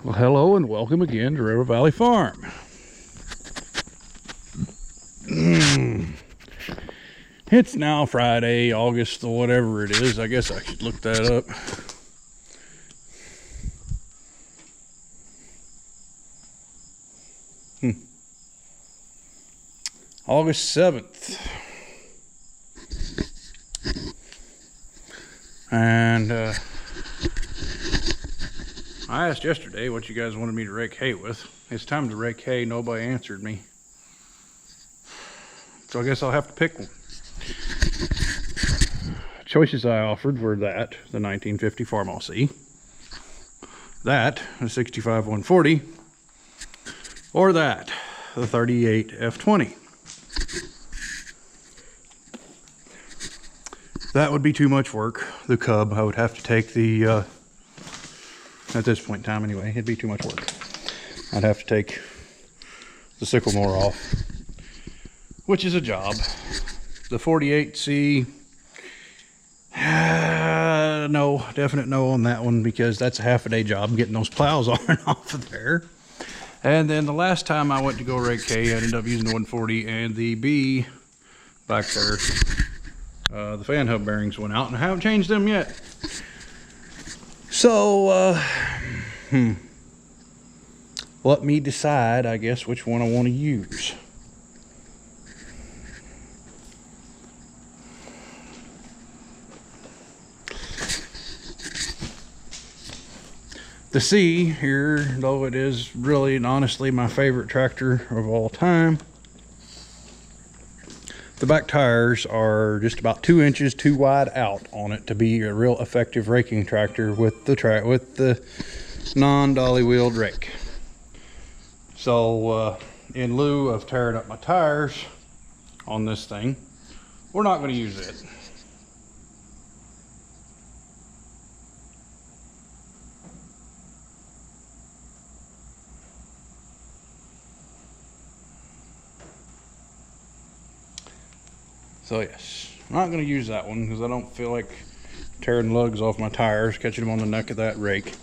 Well, hello and welcome again to River Valley Farm. It's now Friday, August or whatever it is. I guess I should look that up. August 7th. And I asked yesterday what you guys wanted me to rake hay with. It's time to rake hay. Nobody answered me. So I guess I'll have to pick one. Choices I offered were that, the 1950 Farmall C, that, the 65 140, or that, the 38 F20. That would be too much work. The Cub, I would have to take the, at this point in time anyway, it'd be too much work. I'd have to take the sickle mower off, which is a job. The 48C, no, definite no on that one, because that's a half a day job getting those plows on and off of there. And then the last time I went to go rake hay, I ended up using the 140 and the B back there. The fan hub bearings went out and I haven't changed them yet. So, let me decide, I guess, which one I want to use. The C here, though it is really and honestly my favorite tractor of all time, the back tires are just about 2 inches too wide out on it to be a real effective raking tractor with the non-dolly wheeled rake. So in lieu of tearing up my tires on this thing, we're not going to use it. So yes, I'm not going to use that one because I don't feel like tearing lugs off my tires, catching them on the neck of that rake.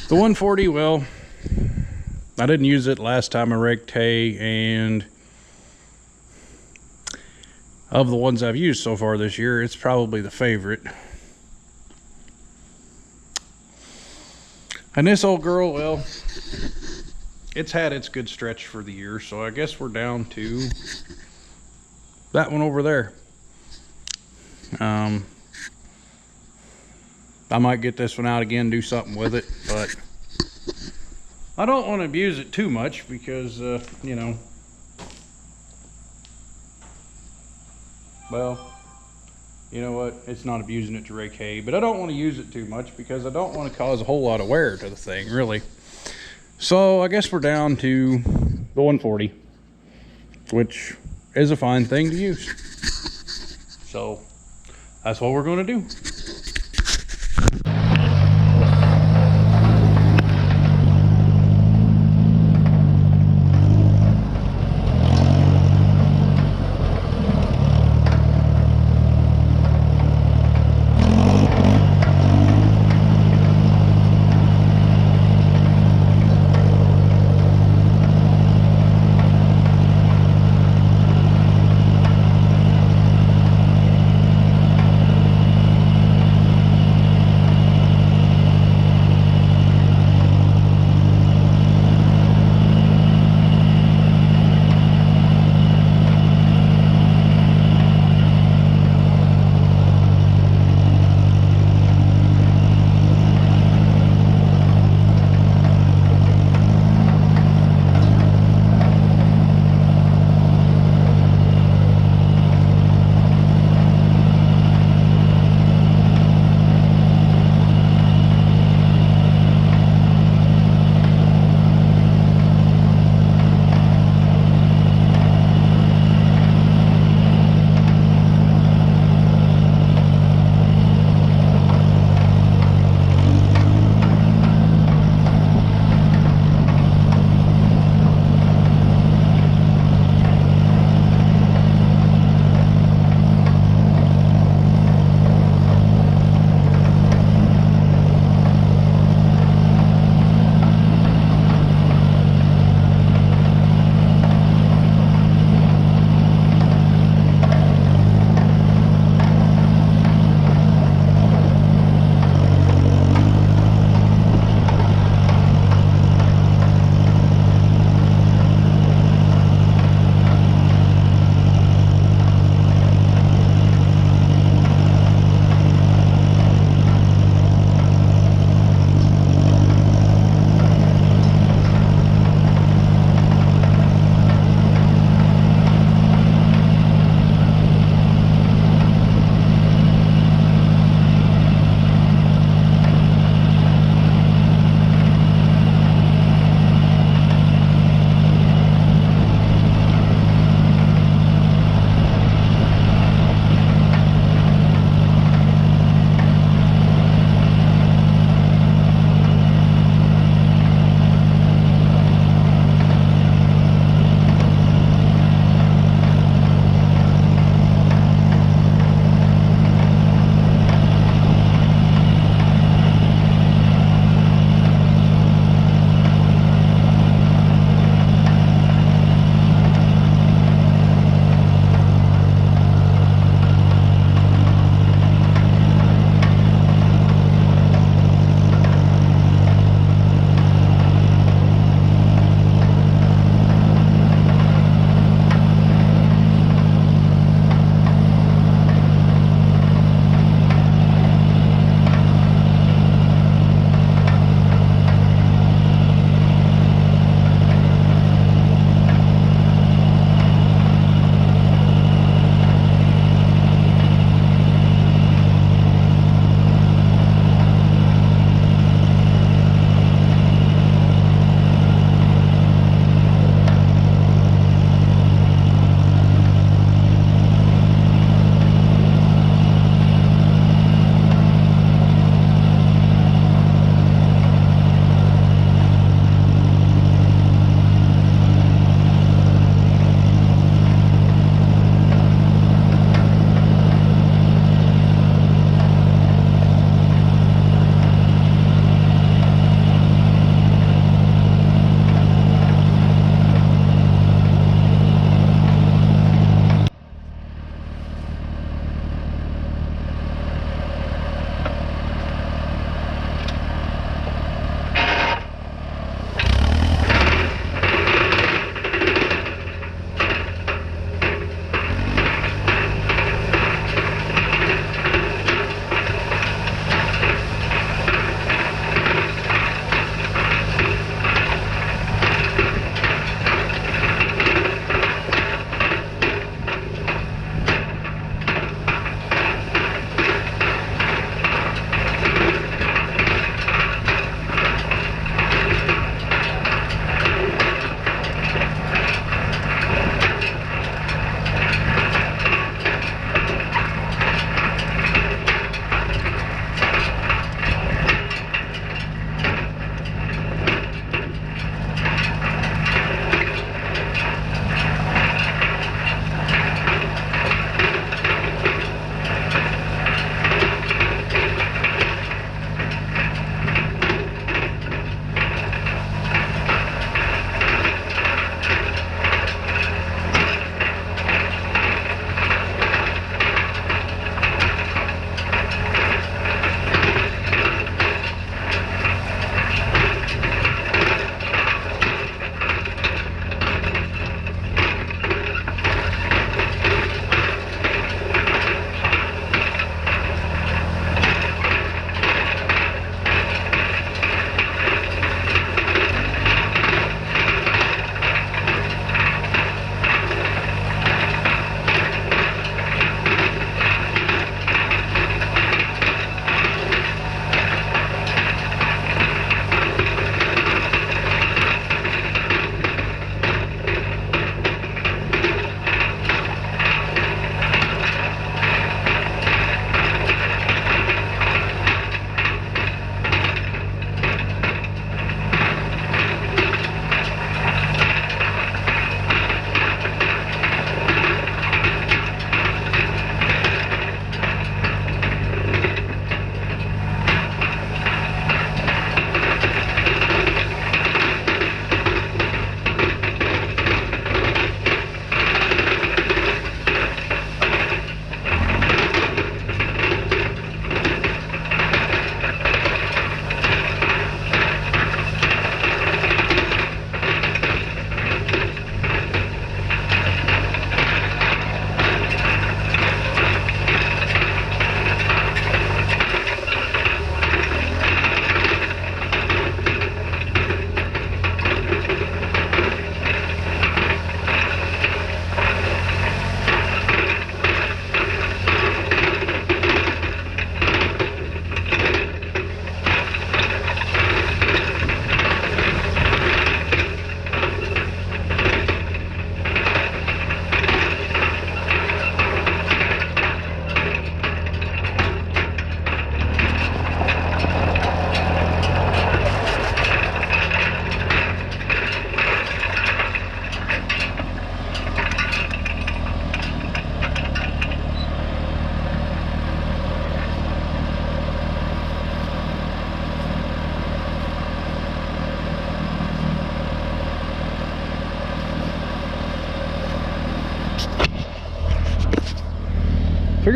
The 140, well, I didn't use it last time I raked hay, and of the ones I've used so far this year, it's probably the favorite. And this old girl, well, it's had its good stretch for the year, so I guess we're down to that one over there. I might get this one out again, do something with it, but I don't want to abuse it too much because, you know, well, you know what, it's not abusing it to rake hay, but I don't want to use it too much because I don't want to cause a whole lot of wear to the thing, really. So I guess we're down to the 140, which is a fine thing to use. So that's what we're going to do.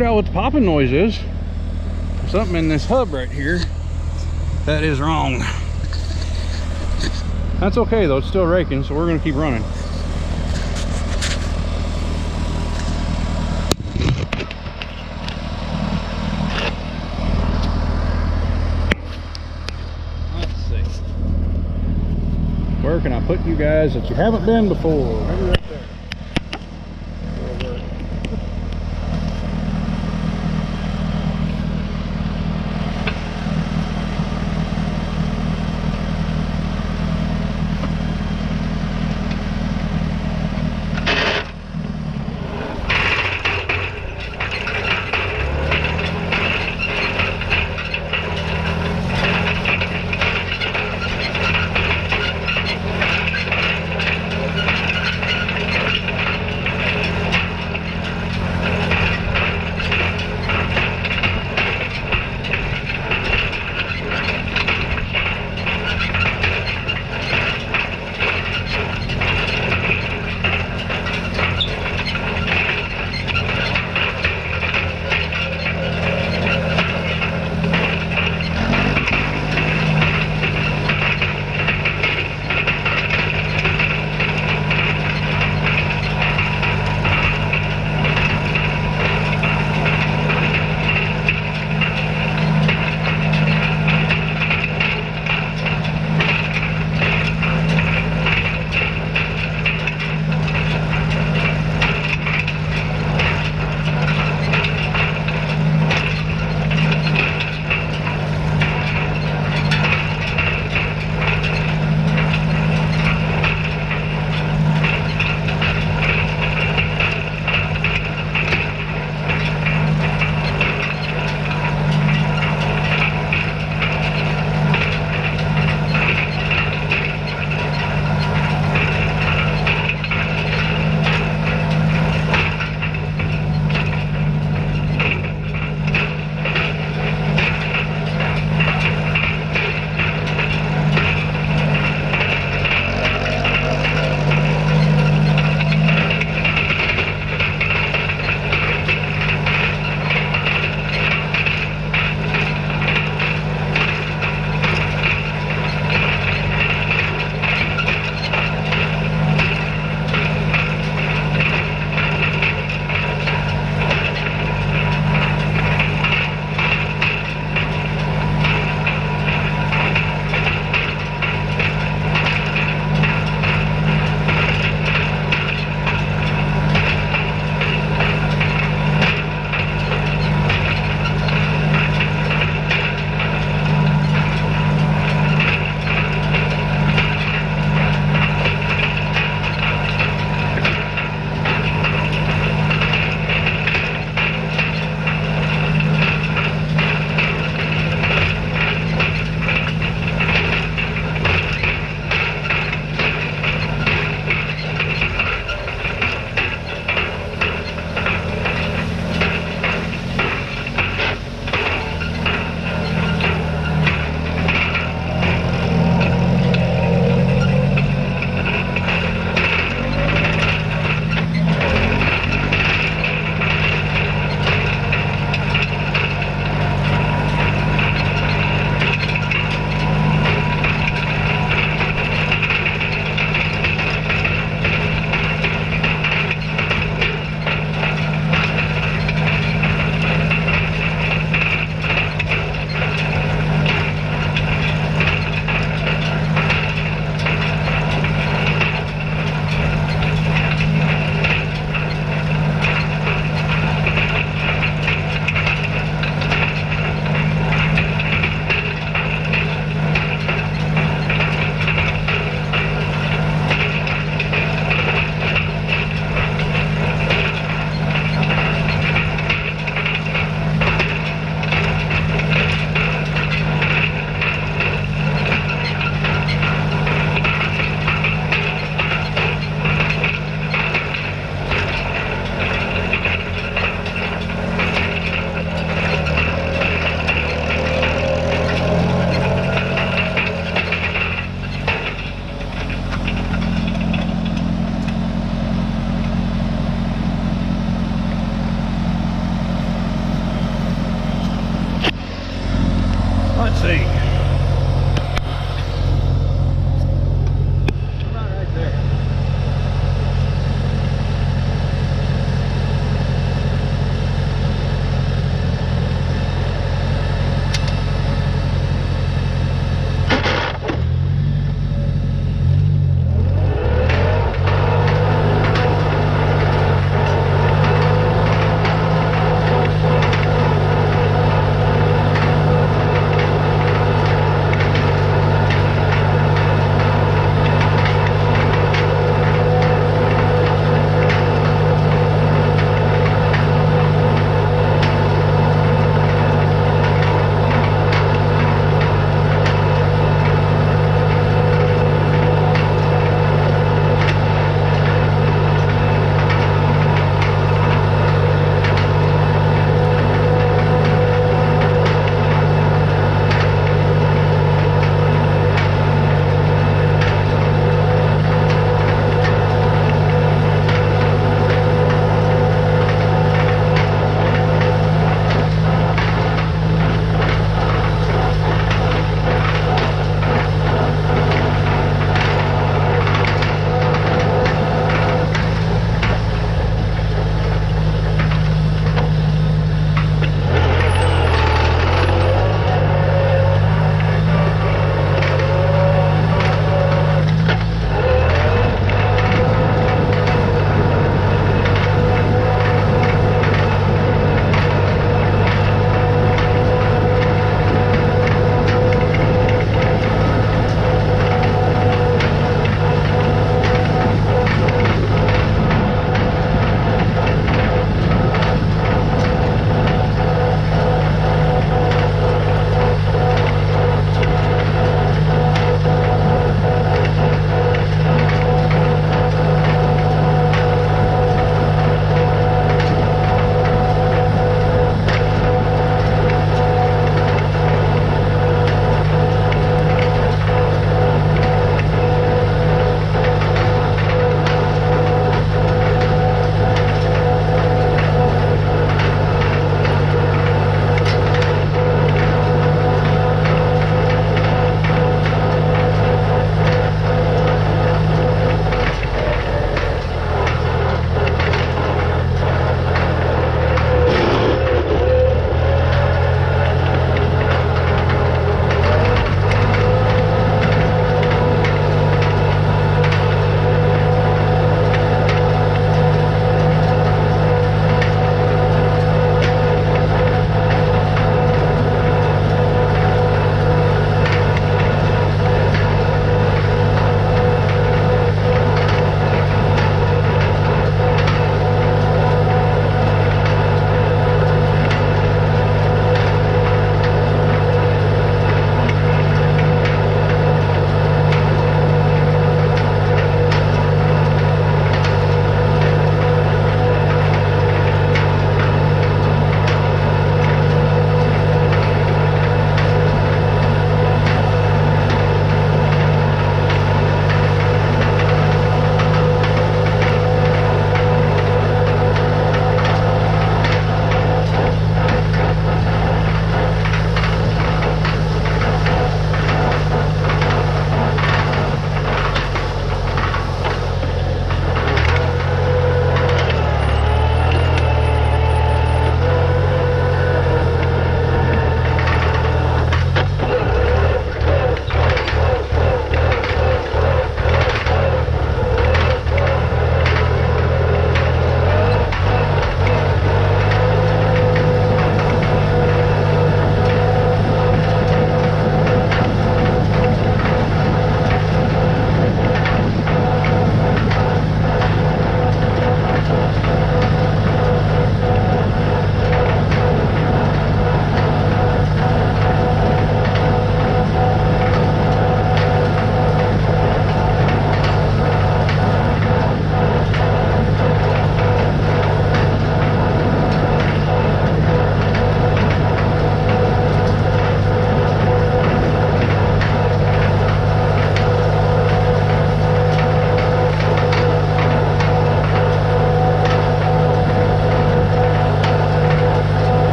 figured out what the popping noise is. Something in this hub right here that is wrong. That's okay though, it's still raking, so we're gonna keep running. Let's see. Where can I put you guys that you haven't been before? Maybe right there. That'll work.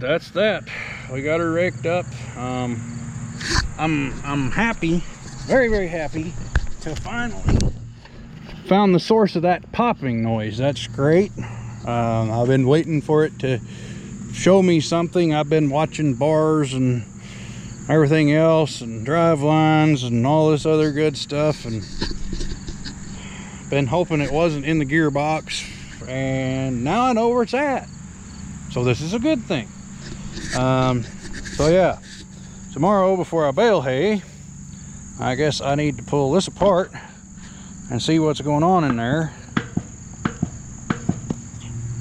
that's that. We got her raked up. I'm happy, very, very happy to finally found the source of that popping noise. That's great. I've been waiting for it to show me something. I've been watching bars and everything else and drive lines and all this other good stuff, and been hoping it wasn't in the gearbox, and now I know where it's at, so this is a good thing. So yeah, tomorrow before I bale hay, I guess I need to pull this apart and see what's going on in there.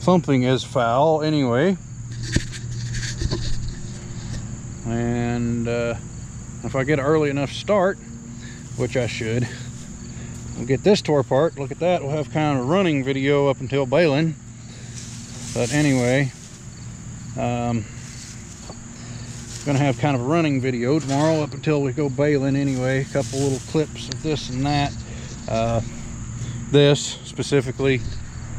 Something is foul anyway. And if I get an early enough start, which I should, we'll get this tore apart. Look at that. We'll have kind of a running video up until baling. But anyway, gonna have kind of a running video tomorrow up until we go baling anyway. A couple little clips of this and that. This specifically,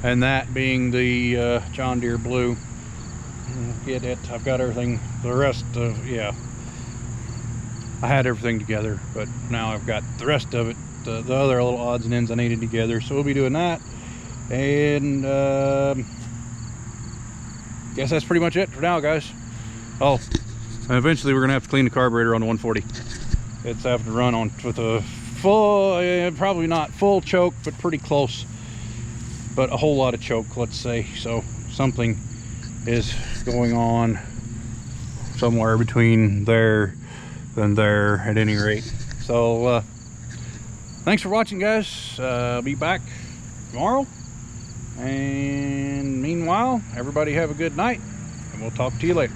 and that being the John Deere Blue. Get it. I've got everything. The rest of, yeah, I had everything together, but now I've got the rest of it, the other little odds and ends I needed together. So we'll be doing that, and guess that's pretty much it for now, guys. Oh, and eventually we're gonna have to clean the carburetor on the 140. It's having to run on with a full, probably not full choke, but pretty close, but a whole lot of choke, let's say. So something is going on somewhere between there and there at any rate. So thanks for watching, guys. I'll be back tomorrow, and meanwhile, everybody have a good night, and we'll talk to you later.